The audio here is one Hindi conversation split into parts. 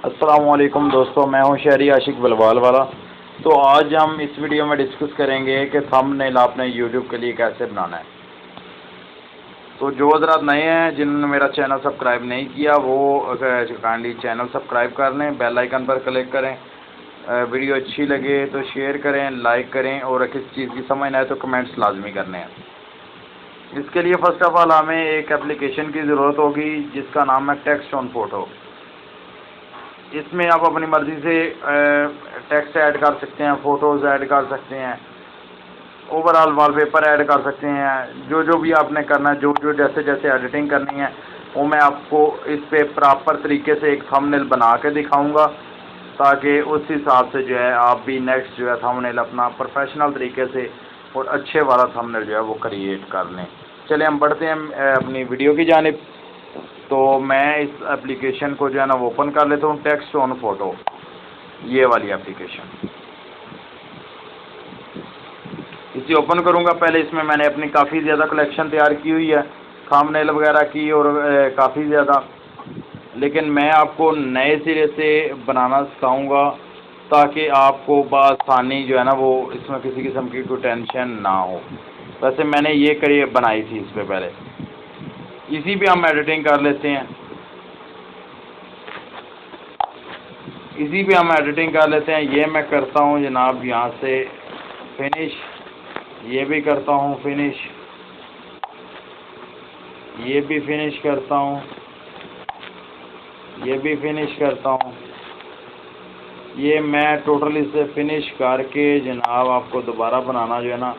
अस्सलामुअलैकुम दोस्तों, मैं हूं शहरी आशिक बलवाल वाला। तो आज हम इस वीडियो में डिस्कस करेंगे कि थंबनेल आपने यूट्यूब के लिए कैसे बनाना है। तो जो हज़रात नए हैं जिन्होंने मेरा चैनल सब्सक्राइब नहीं किया वो काइंडली चैनल सब्सक्राइब कर लें, बेल आइकन पर क्लिक करें। वीडियो अच्छी लगे तो शेयर करें, लाइक करें और किसी चीज़ की समझ ना आए तो कमेंट्स लाजमी करने हैं। इसके लिए फ़र्स्ट ऑफ़ ऑल हमें एक एप्लीकेशन की ज़रूरत होगी जिसका नाम है टेक्स्ट ऑन फोटो। इसमें आप अपनी मर्ज़ी से टेक्स्ट ऐड कर सकते हैं, फ़ोटोज़ ऐड कर सकते हैं, ओवरऑल वॉलपेपर ऐड कर सकते हैं। जो भी आपने करना है, जो जैसे जैसे एडिटिंग करनी है वो मैं आपको इस पे प्रॉपर तरीके से एक थंबनेल बना के दिखाऊंगा, ताकि उस हिसाब से जो है आप भी नेक्स्ट जो है थंबनेल अपना प्रोफेशनल तरीके से और अच्छे वाला थंबनेल जो है वो क्रिएट कर लें। चलिए हम बढ़ते हैं अपनी वीडियो की जानिब। तो मैं इस एप्लीकेशन को जो है ना वो ओपन कर लेता हूँ, टेक्स्ट ऑन फोटो, ये वाली एप्लीकेशन। इसे ओपन करूँगा। पहले इसमें मैंने अपनी काफ़ी ज़्यादा कलेक्शन तैयार की हुई है थंबनेल वगैरह की, और काफ़ी ज़्यादा, लेकिन मैं आपको नए सिरे से बनाना सिखाऊँगा ताकि आपको बआसानी जो है ना वो इसमें किसी किस्म की कोई टेंशन ना हो। वैसे मैंने ये बनाई थी इस पर पहले, इसी पे हम एडिटिंग कर लेते हैं। इसी पे हम एडिटिंग कर लेते हैं। ये मैं करता हूँ जनाब यहाँ से फिनिश, ये भी करता हूँ फिनिश, ये भी फिनिश करता हूँ, ये भी फिनिश करता हूँ। ये मैं टोटली से फिनिश करके जनाब आपको दोबारा बनाना जो है ना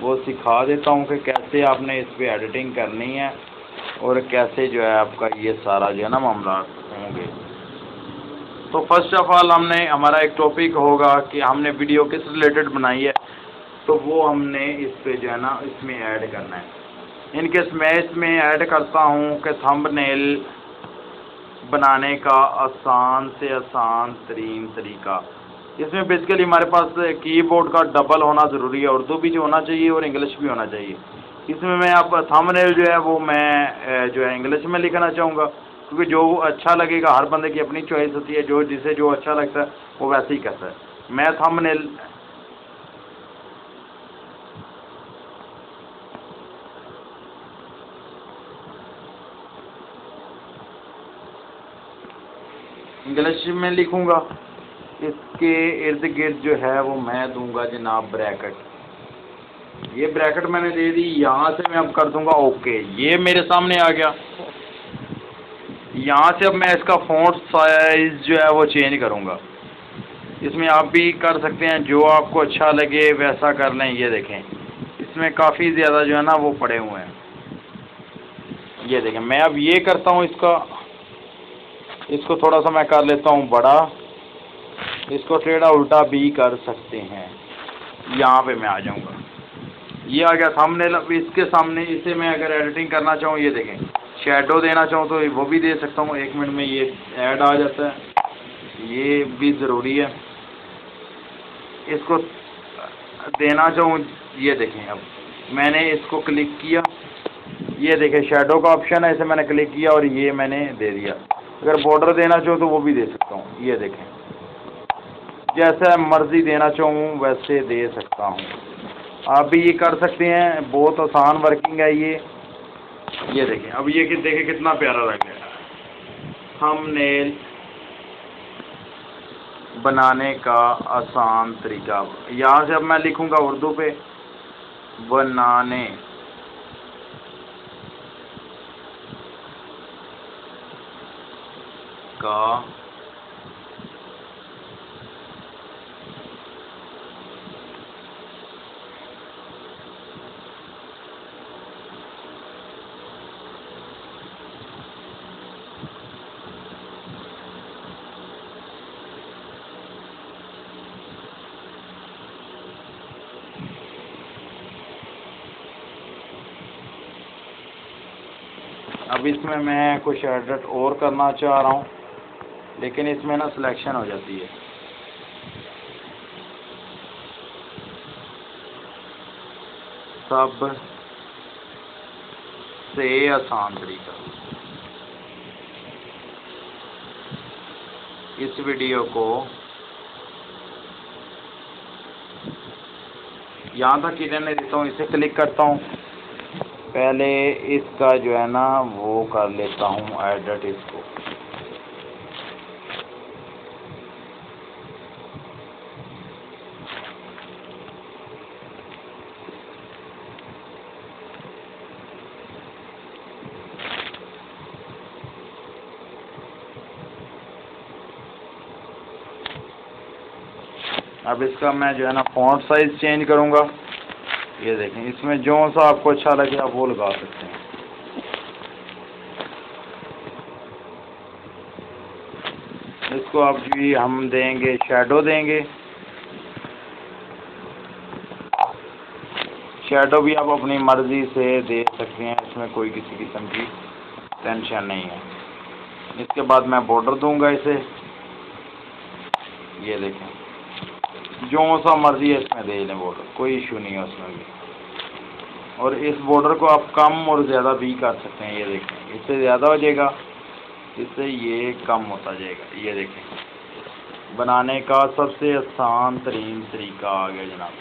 वो सिखा देता हूँ कि कैसे आपने इस पर एडिटिंग करनी है और कैसे जो है आपका ये सारा जो है ना मामला होंगे। तो फर्स्ट ऑफ़ ऑल हमारा एक टॉपिक होगा कि हमने वीडियो किस रिलेटेड बनाई है, तो वो हमने इस पे जो है ना इसमें ऐड करना है। इनकेस मैं इसमें ऐड करता हूँ कि थंबनेल बनाने का आसान से आसान तरीन तरीका। इसमें बेसिकली हमारे पास कीबोर्ड का डबल होना ज़रूरी है, उर्दू भी जो होना चाहिए और इंग्लिश भी होना चाहिए। इसमें मैं आप थंबनेल जो है वो मैं जो है इंग्लिश में लिखना चाहूँगा, क्योंकि जो अच्छा लगेगा, हर बंदे की अपनी चॉइस होती है, जिसे जो अच्छा लगता है वो वैसे ही करता है। मैं थंबनेल इंग्लिश में लिखूँगा। इसके इर्द गिर्द जो है वो मैं दूंगा जनाब ब्रैकेट। ये ब्रैकेट मैंने दे दी। यहाँ से मैं अब कर दूंगा ओके। ये मेरे सामने आ गया। यहाँ से अब मैं इसका फ़ॉन्ट साइज़ जो है वो चेंज करूँगा। इसमें आप भी कर सकते हैं, जो आपको अच्छा लगे वैसा कर लें। ये देखें इसमें काफ़ी ज़्यादा जो है ना वो पड़े हुए हैं। ये देखें, मैं अब ये करता हूँ, इसको थोड़ा सा मैं कर लेता हूँ बड़ा। इसको टेढ़ा उल्टा भी कर सकते हैं। यहाँ पे मैं आ जाऊँगा। ये आ गया थंबनेल। अब इसके सामने इसे मैं अगर एडिटिंग करना चाहूँ, ये देखें, शैडो देना चाहूँ तो वो भी दे सकता हूँ। 1 मिनट में ये ऐड आ जाता है, ये भी ज़रूरी है। इसको देना चाहूँ, ये देखें, अब मैंने इसको क्लिक किया, ये देखें शैडो का ऑप्शन है, इसे मैंने क्लिक किया और ये मैंने दे दिया। अगर बॉर्डर देना चाहूँ तो वो भी दे सकता हूँ। ये देखें, जैसा मर्ज़ी देना चाहूँ वैसे दे सकता हूँ। आप भी ये कर सकते हैं, बहुत आसान वर्किंग है ये देखें। अब ये देखें कितना प्यारा लग रहा है। थंबनेल बनाने का आसान तरीका। यहाँ से अब मैं लिखूँगा उर्दू पे, बनाने का अब इसमें मैं कुछ एडिट और करना चाह रहा हूँ, लेकिन इसमें ना सिलेक्शन हो जाती है। सब से आसान तरीका, इस वीडियो को यहाँ तक ही रहने देता हूँ। इसे क्लिक करता हूँ। पहले इसका जो है ना वो कर लेता हूँ एडिट इसको। अब इसका मैं जो है ना फ़ॉन्ट साइज़ चेंज करूँगा। ये देखें, इसमें जो सा आपको अच्छा लगे आप वो लगा सकते हैं। इसको अब जी हम देंगे शैडो देंगे। शैडो भी आप अपनी मर्ज़ी से दे सकते हैं, इसमें कोई किसी किस्म की टेंशन नहीं है। इसके बाद मैं बॉर्डर दूंगा इसे। ये देखें, जो सा मर्ज़ी है इसमें दे लें बॉर्डर, कोई इशू नहीं है उसमें भी। और इस बॉर्डर को आप कम और ज़्यादा भी कर सकते हैं। ये देखें, इससे ज़्यादा हो जाएगा, इससे ये कम होता जाएगा। ये देखें, बनाने का सबसे आसान तरीन तरीका आ गया जनाब।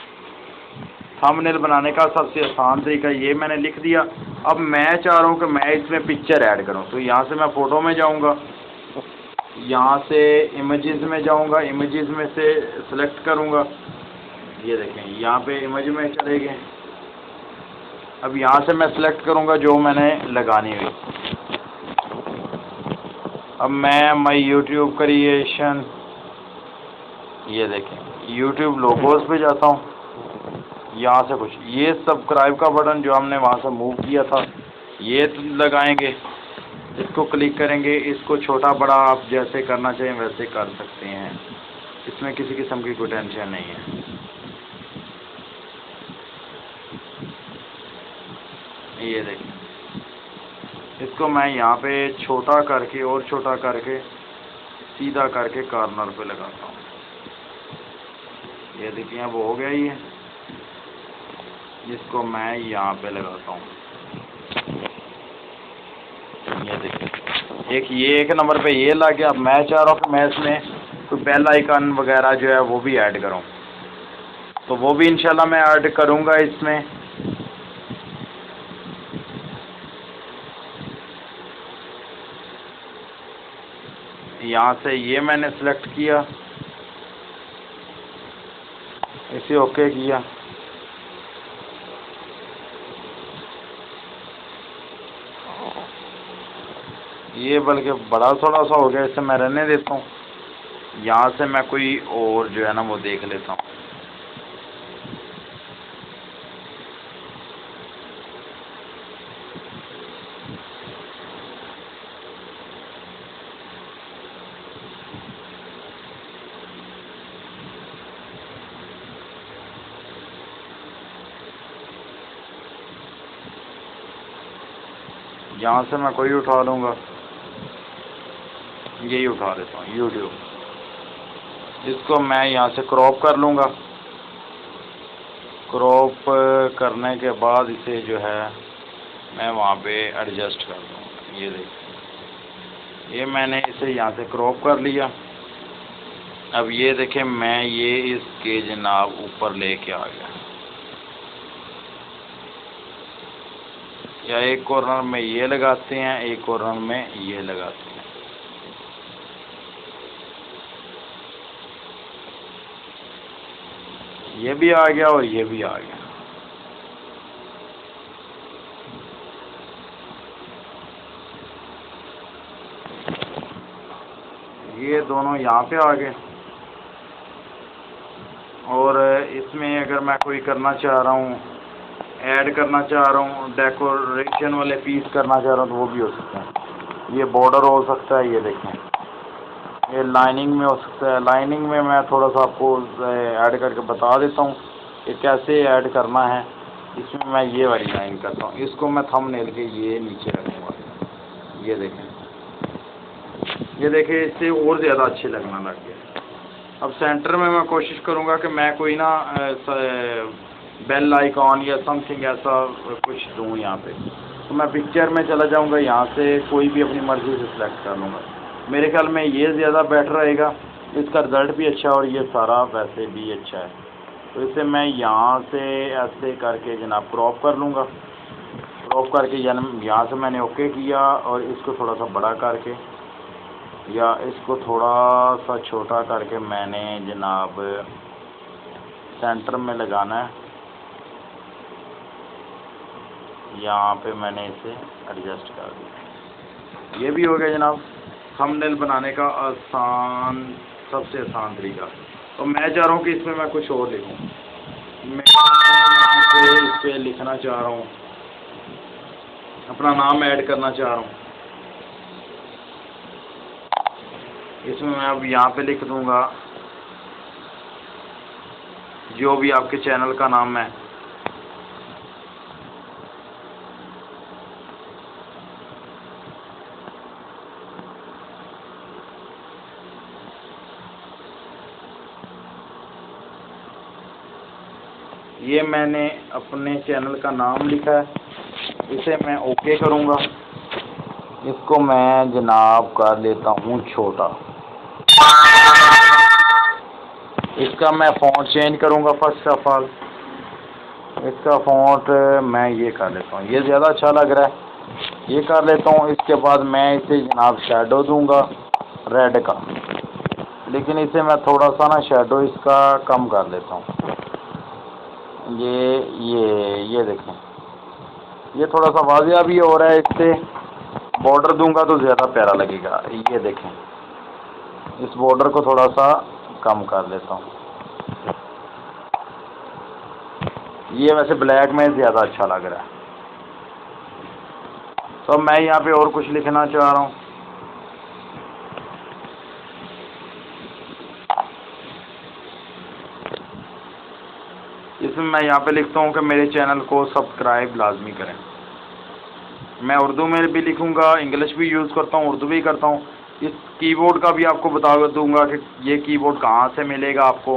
थंबनेल बनाने का सबसे आसान तरीका ये मैंने लिख दिया। अब मैं चाह रहा हूँ कि मैं इसमें पिक्चर ऐड करूँ, तो यहाँ से मैं फ़ोटो में जाऊँगा, यहाँ से इमेजेस में जाऊँगा, इमेजेस में से सिलेक्ट करूँगा। ये देखें, यहाँ पे इमेज में चले गए। अब यहाँ से मैं सिलेक्ट करूँगा जो मैंने लगानी हुई। अब मैं माई यूट्यूब क्रिएशन, ये देखें यूट्यूब लोगोस पे जाता हूँ। यहाँ से कुछ ये सब्सक्राइब का बटन जो हमने वहाँ से मूव किया था ये लगाएंगे। इसको क्लिक करेंगे। इसको छोटा बड़ा आप जैसे करना चाहें वैसे कर सकते हैं, इसमें किसी किस्म की कोई टेंशन नहीं है। ये देखें, इसको मैं यहाँ पे छोटा करके और छोटा करके सीधा करके कॉर्नर पे लगाता हूँ। ये देखिए अब हो गया ये। इसको मैं यहाँ पे लगाता हूँ। ये देखिए, एक नंबर पे ये लग गया। अब मैं चाह रहा हूँ कि मैं इसमें कोई बेल आइकन वगैरह जो है वो भी ऐड करूँ, तो वो भी इंशाल्लाह मैं ऐड करूँगा इसमें। यहाँ से ये मैंने सेलेक्ट किया, इसे ओके किया। ये बल्कि बड़ा थोड़ा सा हो गया, इसे मैं रहने देता हूँ। यहाँ से मैं कोई और जो है ना वो देख लेता हूँ। यहाँ से मैं कोई उठा लूँगा, यही उठा लेता हूँ यूट्यूब। इसको मैं यहाँ से क्रॉप कर लूँगा। क्रॉप करने के बाद इसे जो है मैं वहाँ पे एडजस्ट कर दूँगा। ये देखिए, ये मैंने इसे यहाँ से क्रॉप कर लिया। अब ये देखें, मैं ये इसके जनाब ऊपर लेके आ गया, या एक कॉर्नर में ये लगाते हैं, एक कॉर्नर में ये लगाते हैं। ये भी आ गया और ये भी आ गया। ये दोनों यहाँ पे आ गए। और इसमें अगर मैं कोई करना चाह रहा हूँ, ऐड करना चाह रहा हूँ, डेकोरेशन वाले पीस करना चाह रहा हूँ, तो वो भी हो सकता है। ये बॉर्डर हो सकता है, ये देखें, ये लाइनिंग में हो सकता है। लाइनिंग में मैं थोड़ा सा आपको ऐड करके बता देता हूँ कि कैसे ऐड करना है। इसमें मैं ये वाली लाइन करता हूँ, इसको मैं थंबनेल के ये नीचे रखूँगा। ये देखें, ये देखिए, इससे और ज़्यादा अच्छे लगना लग गया। अब सेंटर में मैं कोशिश करूँगा कि मैं कोई ना बेल आइकॉन या समथिंग ऐसा कुछ दूँ यहाँ पे। तो मैं पिक्चर में चला जाऊँगा, यहाँ से कोई भी अपनी मर्ज़ी से सिलेक्ट कर लूँगा। मेरे ख्याल में ये ज़्यादा बेटर रहेगा, इसका रिज़ल्ट भी अच्छा और ये सारा वैसे भी अच्छा है। तो इसे मैं यहाँ से ऐसे करके जनाब क्रॉप कर लूँगा। क्रॉप करके यहाँ से मैंने ओके किया और इसको थोड़ा सा बड़ा करके या इसको थोड़ा सा छोटा करके मैंने जनाब सेंटर में लगाना है। यहाँ पे मैंने इसे एडजस्ट कर दिया। ये भी हो गया जनाब थंबनेल बनाने का सबसे आसान तरीका। तो मैं चाह रहा हूँ कि इसमें मैं कुछ और लिखूँ। मैं इस पर लिखना चाह रहा हूँ, अपना नाम ऐड करना चाह रहा हूँ। इसमें मैं अब यहाँ पे लिख दूँगा जो भी आपके चैनल का नाम है। ये मैंने अपने चैनल का नाम लिखा है। इसे मैं ओके करूँगा। इसको मैं जनाब कर लेता हूँ छोटा। इसका मैं फ़ॉन्ट चेंज करूँगा। फर्स्ट ऑफ ऑल इसका फ़ॉन्ट मैं ये कर लेता हूँ, ये ज़्यादा अच्छा लग रहा है, ये कर लेता हूँ। इसके बाद मैं इसे जनाब शैडो दूँगा रेड का, लेकिन इसे मैं थोड़ा सा ना शैडो इसका कम कर लेता हूँ। ये देखें, ये थोड़ा सा वाज़िया भी हो रहा है। इससे बॉर्डर दूंगा तो ज़्यादा प्यारा लगेगा। ये देखें, इस बॉर्डर को थोड़ा सा कम कर लेता हूँ। ये वैसे ब्लैक में ज़्यादा अच्छा लग रहा है। तो मैं यहाँ पे और कुछ लिखना चाह रहा हूँ। इसमें मैं यहाँ पे लिखता हूँ कि मेरे चैनल को सब्सक्राइब लाजमी करें। मैं उर्दू में भी लिखूँगा, इंग्लिश भी यूज़ करता हूँ, उर्दू भी करता हूँ। इस कीबोर्ड का भी आपको बता दूँगा कि ये कीबोर्ड कहाँ से मिलेगा आपको,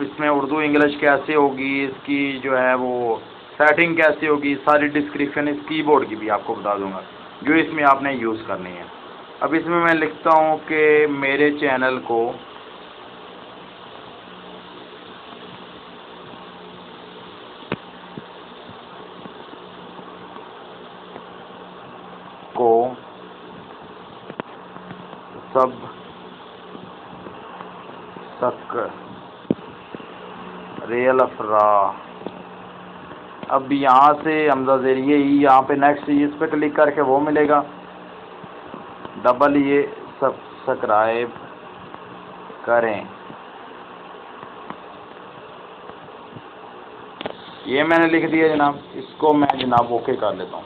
इसमें उर्दू इंग्लिश कैसे होगी, इसकी जो है वो सेटिंग कैसे होगी, सारी डिस्क्रिप्शन इस कीबोर्ड की भी आपको बता दूँगा जो इसमें आपने यूज़ करनी है। अब इसमें मैं लिखता हूँ कि मेरे चैनल को सब तक रियल अफरा। अब यहाँ से हमजा ज़रिए ही यहाँ पे नेक्स्ट इस पर क्लिक करके वो मिलेगा डबल, ये सब्सक्राइब करें। ये मैंने लिख दिया जनाब। इसको मैं जनाब ओके कर लेता हूँ।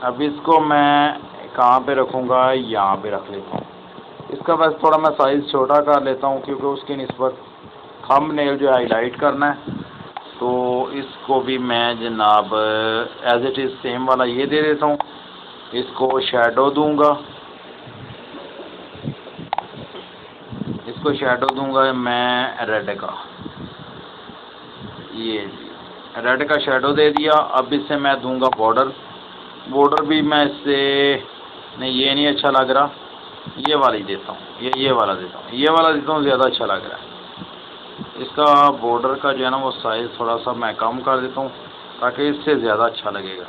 अब इसको मैं कहाँ पे रखूँगा, यहाँ पे रख लेता हूँ। इसका बस थोड़ा मैं साइज़ छोटा कर लेता हूँ क्योंकि उसकी निस्बत थंबनेल जो है हाईलाइट करना है। तो इसको भी मैं जनाब एज इट इज़ सेम वाला ये दे देता हूँ। इसको शैडो दूंगा, इसको शैडो दूंगा मैं रेड का। ये रेड का शैडो दे दिया। अब इससे मैं दूंगा बॉर्डर। बॉर्डर भी मैं इससे नहीं, ये नहीं अच्छा लग रहा, ये वाला ही देता हूँ। ये वाला देता हूँ, ये वाला देता हूँ, ज़्यादा अच्छा लग रहा है। इसका बॉर्डर का जो है ना वो साइज़ थोड़ा सा मैं कम कर देता हूँ ताकि इससे ज़्यादा अच्छा लगेगा।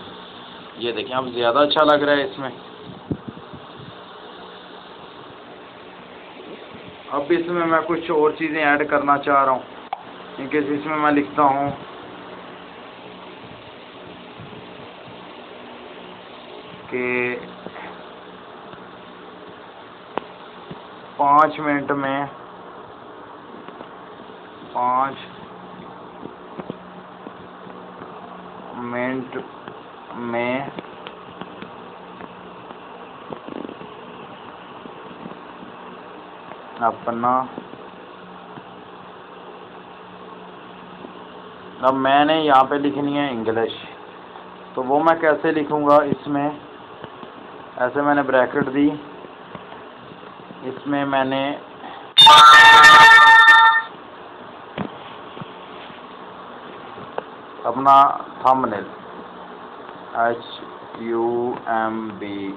ये देखें, अब ज़्यादा अच्छा लग रहा है इसमें। अब इसमें मैं कुछ और चीज़ें ऐड करना चाह रहा हूँ, क्योंकि इसमें मैं लिखता हूँ कि 5 मिनट में 5 मिनट में अपना। अब मैंने यहाँ पे लिखनी है इंग्लिश, तो वो मैं कैसे लिखूँगा। इसमें ऐसे मैंने ब्रैकेट दी, इसमें मैंने अपना थंबनेल UMBNAIL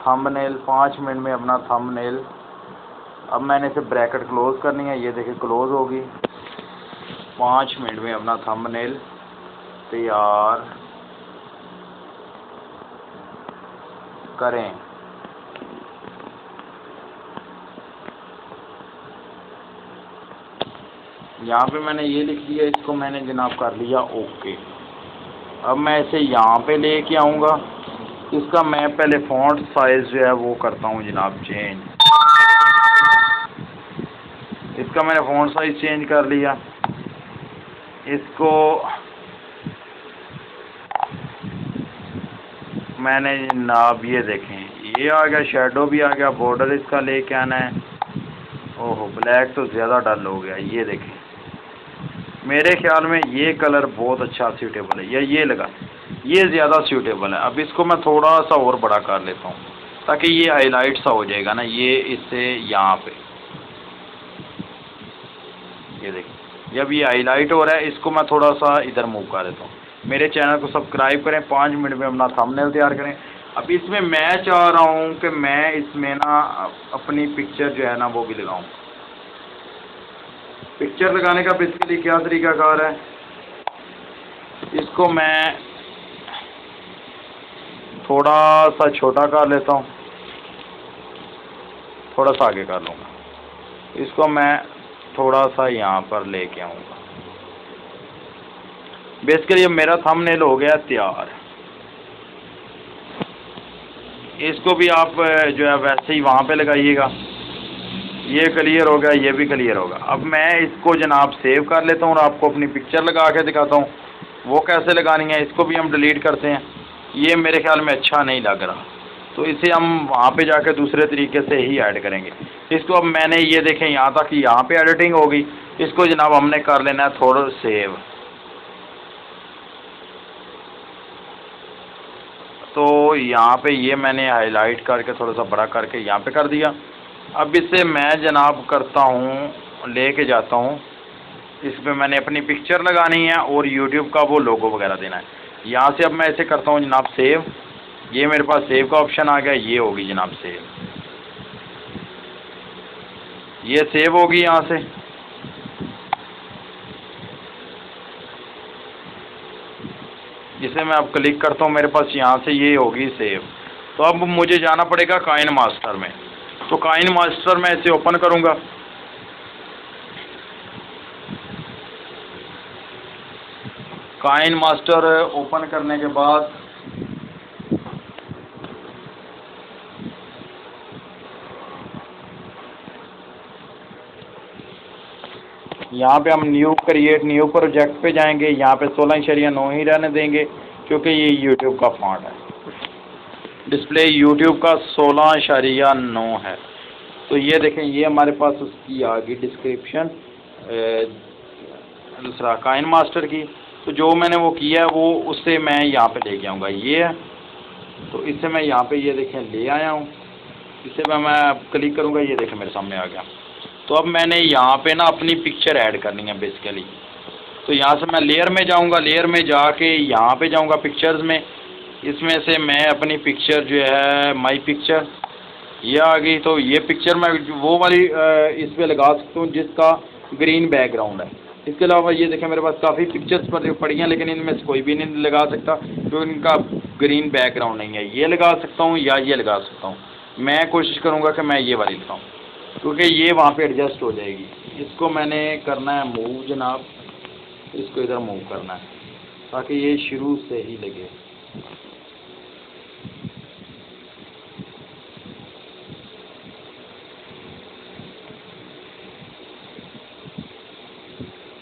थंबनेल। 5 मिनट में अपना थंबनेल। अब मैंने इसे ब्रैकेट क्लोज करनी है, ये देखिए क्लोज होगी। 5 मिनट में अपना थंबनेल तैयार करें। यहाँ पे मैंने ये लिख दिया, इसको मैंने जनाब कर लिया ओके। अब मैं इसे यहाँ पे लेके आऊँगा। इसका मैं पहले फ़ॉन्ट साइज़ जो है वो करता हूँ जनाब चेंज। इसका मैंने फ़ॉन्ट साइज़ चेंज कर लिया। इसको मैंने जनाब ये देखें, ये आ गया, शेडो भी आ गया, बॉर्डर इसका लेके आना है। ओहो ब्लैक तो ज़्यादा डल हो गया। ये देखें, मेरे ख्याल में ये कलर बहुत अच्छा सूटेबल है, या ये लगा, ये ज़्यादा सूटेबल है। अब इसको मैं थोड़ा सा और बड़ा कर लेता हूँ ताकि ये हाईलाइट सा हो जाएगा ना, ये इससे यहाँ पे। ये देखिए, जब ये हाईलाइट हो रहा है, इसको मैं थोड़ा सा इधर मूव कर देता हूँ। मेरे चैनल को सब्सक्राइब करें, 5 मिनट में अपना थंबनेल तैयार करें। अब इसमें मैं चाह रहा हूँ कि मैं इसमें ना अपनी पिक्चर जो है ना वो भी लगाऊँ। पिक्चर लगाने का बेसिकली क्या तरीकाकार है, इसको मैं थोड़ा सा छोटा कर लेता हूँ, थोड़ा सा आगे कर लूँगा। इसको मैं थोड़ा सा यहाँ पर लेके आऊँगा। बेसिकली ये मेरा थंबनेल हो गया तैयार। इसको भी आप जो है वैसे ही वहाँ पे लगाइएगा। ये क्लियर हो गया, ये भी क्लियर होगा। अब मैं इसको जनाब सेव कर लेता हूँ और आपको अपनी पिक्चर लगा के दिखाता हूँ वो कैसे लगानी है। इसको भी हम डिलीट करते हैं, ये मेरे ख्याल में अच्छा नहीं लग रहा, तो इसे हम वहाँ पे जाके दूसरे तरीके से ही ऐड करेंगे। इसको अब मैंने ये देखें यहाँ तक, यहाँ पे एडिटिंग होगी। इसको जनाब हमने कर लेना है थोड़ा सेव। तो यहाँ पे ये मैंने हाईलाइट करके थोड़ा सा बड़ा करके यहाँ पे कर दिया। अब इसे मैं जनाब करता हूँ, लेके जाता हूँ, इस पर मैंने अपनी पिक्चर लगानी है और यूट्यूब का वो लोगो वगैरह देना है। यहाँ से अब मैं इसे करता हूँ जनाब सेव। ये मेरे पास सेव का ऑप्शन आ गया, ये होगी जनाब सेव। ये सेव होगी यहाँ से। इसे मैं अब क्लिक करता हूँ, मेरे पास यहाँ से ये होगी सेव। तो अब मुझे जाना पड़ेगा काइन मास्टर में। तो काइन मास्टर में इसे ओपन करूँगा। काइन मास्टर ओपन करने के बाद यहाँ पे हम न्यू क्रिएट न्यू प्रोजेक्ट पे जाएंगे। यहाँ पे 16.9 ही रहने देंगे क्योंकि ये यूट्यूब का फॉन्ट है। डिस्प्ले यूट्यूब का 16.9 है। तो ये देखें, ये हमारे पास उसकी आ गई डिस्क्रिप्शन दूसरा काइन मास्टर की। तो जो मैंने वो किया है वो उससे मैं यहाँ पे लेके आऊँगा, ये है। तो इससे मैं यहाँ पे ये देखें ले आया हूँ। इसे मैं क्लिक करूँगा, ये देखें मेरे सामने आ गया। तो अब मैंने यहाँ पे ना अपनी पिक्चर ऐड करनी है बेसिकली। तो यहाँ से मैं लेयर में जाऊँगा, लेयर में जाके यहाँ पे जाऊँगा पिक्चर्स में। इसमें से मैं अपनी पिक्चर जो है माई पिक्चर, ये आ गई। तो ये पिक्चर मैं वो वाली इस पर लगा सकता हूँ जिसका ग्रीन बैकग्राउंड है। इसके अलावा ये देखें मेरे पास काफ़ी पिक्चर्स पड़ी हैं, लेकिन इनमें से कोई भी नहीं लगा सकता क्योंकि इनका ग्रीन बैकग्राउंड नहीं है। ये लगा सकता हूँ या ये लगा सकता हूँ। मैं कोशिश करूँगा कि मैं ये वाली लगाऊँ क्योंकि ये वहाँ पे एडजस्ट हो जाएगी। इसको मैंने करना है मूव जनाब, इसको इधर मूव करना है ताकि ये शुरू से ही लगे।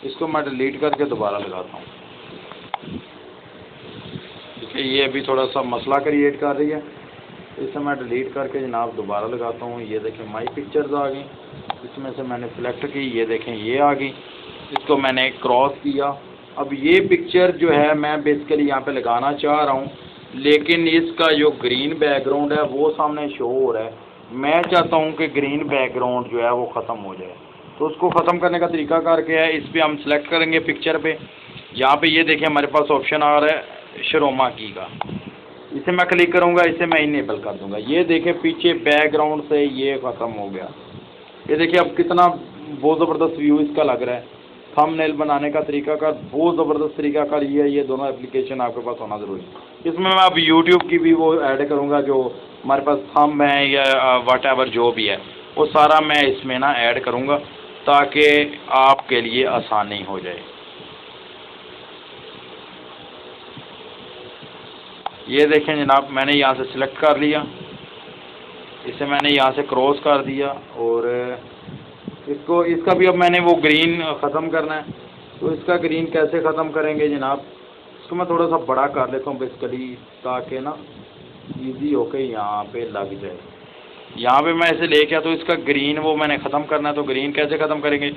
इसको मैं डिलीट करके दोबारा लगाता हूँ क्योंकि ये अभी थोड़ा सा मसला क्रिएट कर रही है। इसे मैं डिलीट करके जनाब दोबारा लगाता हूँ। ये देखें माई पिक्चर्स आ गई, इसमें से मैंने सेलेक्ट की, ये देखें ये आ गई। इसको मैंने क्रॉस किया। अब ये पिक्चर जो है मैं बेसिकली यहाँ पे लगाना चाह रहा हूँ, लेकिन इसका जो ग्रीन बैकग्राउंड है वो सामने शो हो रहा है। मैं चाहता हूँ कि ग्रीन बैकग्राउंड जो है वो ख़त्म हो जाए। तो उसको ख़त्म करने का तरीका कार क्या है, इस पर हम सेलेक्ट करेंगे पिक्चर पे। यहाँ पे ये देखें हमारे पास ऑप्शन आ रहा है शरोमा की का। इसे मैं क्लिक करूँगा, इसे मैं इनेबल कर दूँगा। ये देखें पीछे बैकग्राउंड से ये ख़त्म हो गया। ये देखिए अब कितना बहुत ज़बरदस्त व्यू इसका लग रहा है। थंबनेल बनाने का तरीकाकार बहुत ज़बरदस्त तरीकाकार ये दोनों एप्लीकेशन आपके पास होना ज़रूरी है। इसमें मैं अब यूट्यूब की भी वो ऐड करूँगा, जो हमारे पास थंब है या व्हाटएवर जो भी है वो सारा मैं इसमें ना ऐड करूँगा, ताकि आपके लिए आसानी हो जाए। ये देखें जनाब, मैंने यहाँ से सिलेक्ट कर लिया, इसे मैंने यहाँ से क्रॉस कर दिया, और इसका भी अब मैंने वो ग्रीन ख़त्म करना है। तो इसका ग्रीन कैसे ख़त्म करेंगे जनाब, इसको मैं थोड़ा सा बड़ा कर लेता हूँ बेसिकली, ताकि ना इजी होके यहाँ पे लग जाए। यहाँ पे मैं इसे लेके आता हूँ, इसका ग्रीन वो मैंने ख़त्म करना है। तो ग्रीन कैसे ख़त्म करेंगे,